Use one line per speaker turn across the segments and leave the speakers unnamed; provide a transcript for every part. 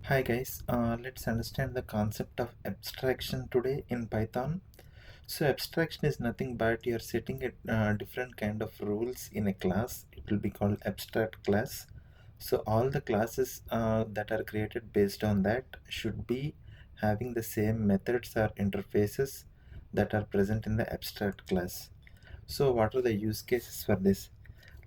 Hi guys, let's understand the concept of abstraction today in Python. So abstraction is nothing but you're setting a different kind of rules in a class. It will be called abstract class. So all the classes that are created based on that should be having the same methods or interfaces that are present in the abstract class. So what are the use cases for this?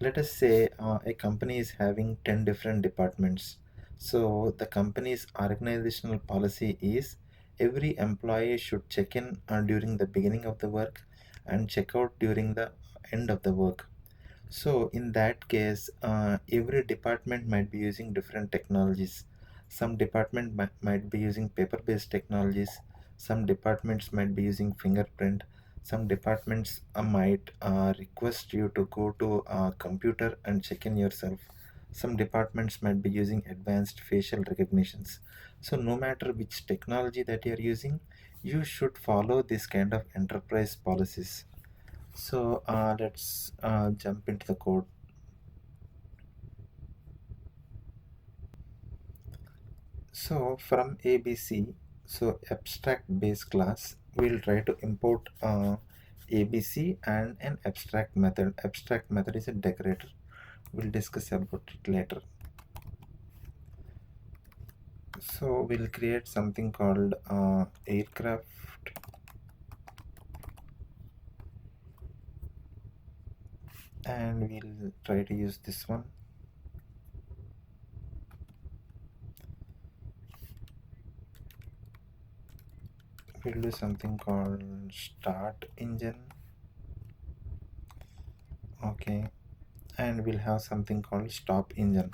Let us say a company is having 10 different departments. So the company's organizational policy is every employee should check in during the beginning of the work and check out during the end of the work. So in that case, every department might be using different technologies. Some department might be using paper-based technologies. Some departments might be using fingerprint. Some departments might request you to go to a computer and check in yourself. Some departments might be using advanced facial recognitions. So no matter which technology that you're using, you should follow this kind of enterprise policies. So let's jump into the code. So from ABC, so abstract base class, we'll try to import ABC and an abstract method. Abstract method is a decorator. We'll discuss about it later. So we'll create something called aircraft, and we'll try to use this one. We'll do something called start engine. Okay, and we'll have something called stop engine.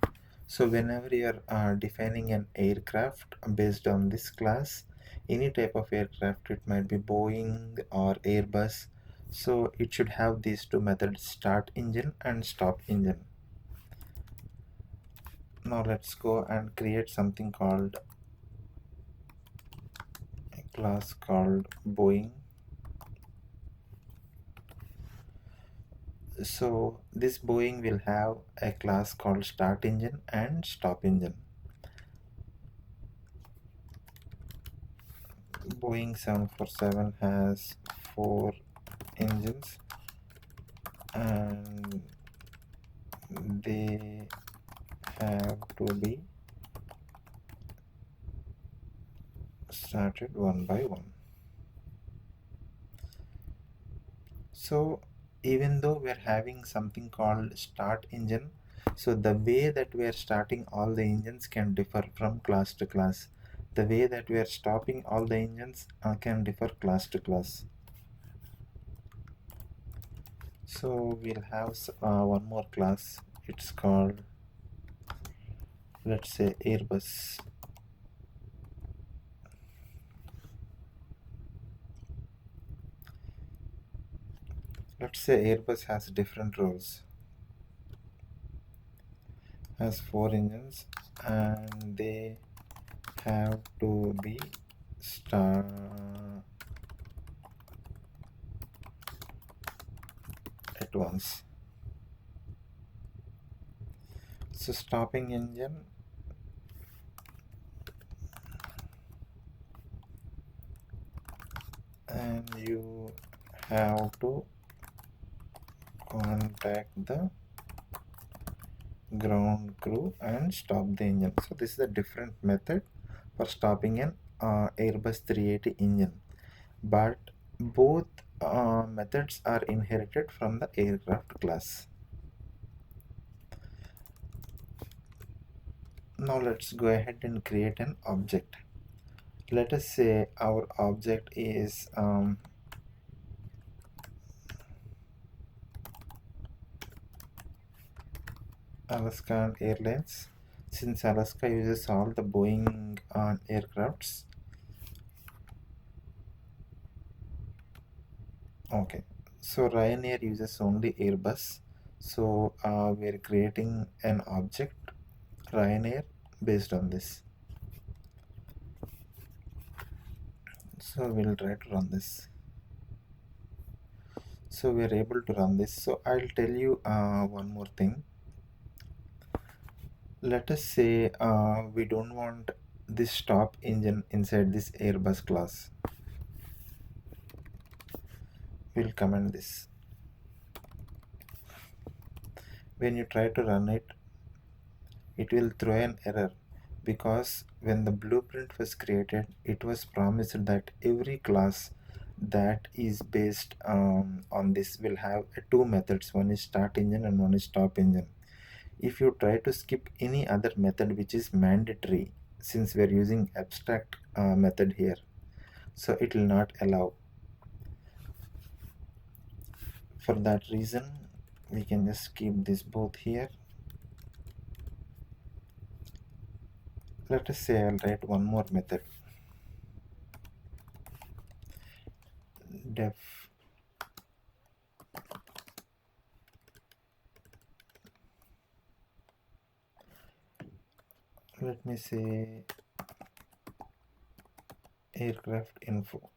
So whenever you're defining an aircraft based on this class, any type of aircraft, it might be Boeing or Airbus, so it should have these two methods, start engine and stop engine. Now let's go and create something called a class called Boeing. So this Boeing will have a class called start engine and stop engine. Boeing 747 has 4 engines and they have to be started one by one. So even though we're having something called start engine, so the way that we are starting all the engines can differ from class to class. The way that we are stopping all the engines can differ class to class. So we'll have one more class. It's called, let's say, Airbus. Let's say Airbus has different roles, has 4 engines, and they have to be start at once. So stopping engine, and you have to contact the ground crew and stop the engine. So this is a different method for stopping an Airbus 380 engine, but both methods are inherited from the aircraft class. Now let's go ahead and create an object. Let us say our object is Alaska Airlines. Since Alaska uses all the Boeing aircrafts. Okay, so Ryanair uses only Airbus. So we're creating an object Ryanair based on this. So we'll try to run this. So we're able to run this. So I'll tell you one more thing. Let us say we don't want this top engine inside this Airbus class. We'll comment this. When you try to run it, it will throw an error because when the blueprint was created, it was promised that every class that is based on this will have two methods. One is start engine and one is stop engine. If you try to skip any other method which is mandatory, since we are using abstract method here, so it will not allow. For that reason, we can just keep this both here. Let us say I'll write one more method, def. Let me say aircraft info.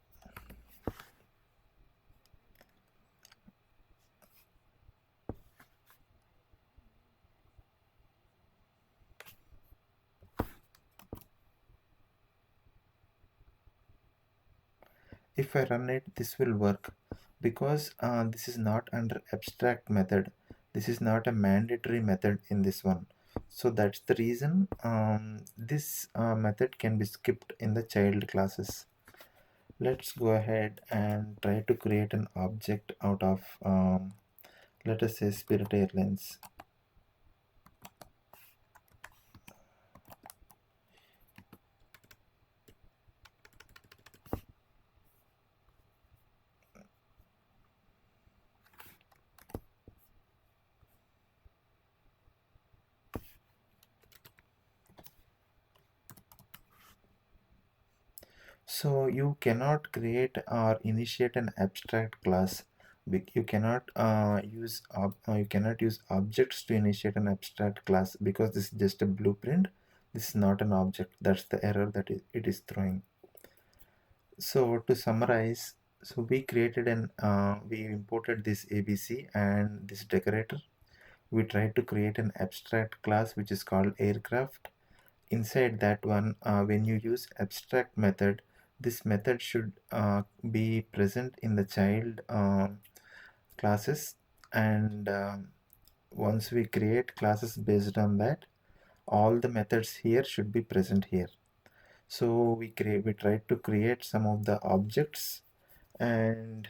If I run it, this will work because this is not under abstract method. This is not a mandatory method in this one. So that's the reason this method can be skipped in the child classes. Let's go ahead and try to create an object out of let us say Spirit Airlines. So you cannot create or initiate an abstract class. You cannot you cannot use objects to initiate an abstract class because this is just a blueprint. This is not an object. That's the error that it is throwing. So to summarize, so we created an we imported this ABC and this decorator. We tried to create an abstract class which is called aircraft. Inside that one, when you use abstract method, this method should be present in the child classes, and once we create classes based on that, all the methods here should be present here. So we tried to create some of the objects, and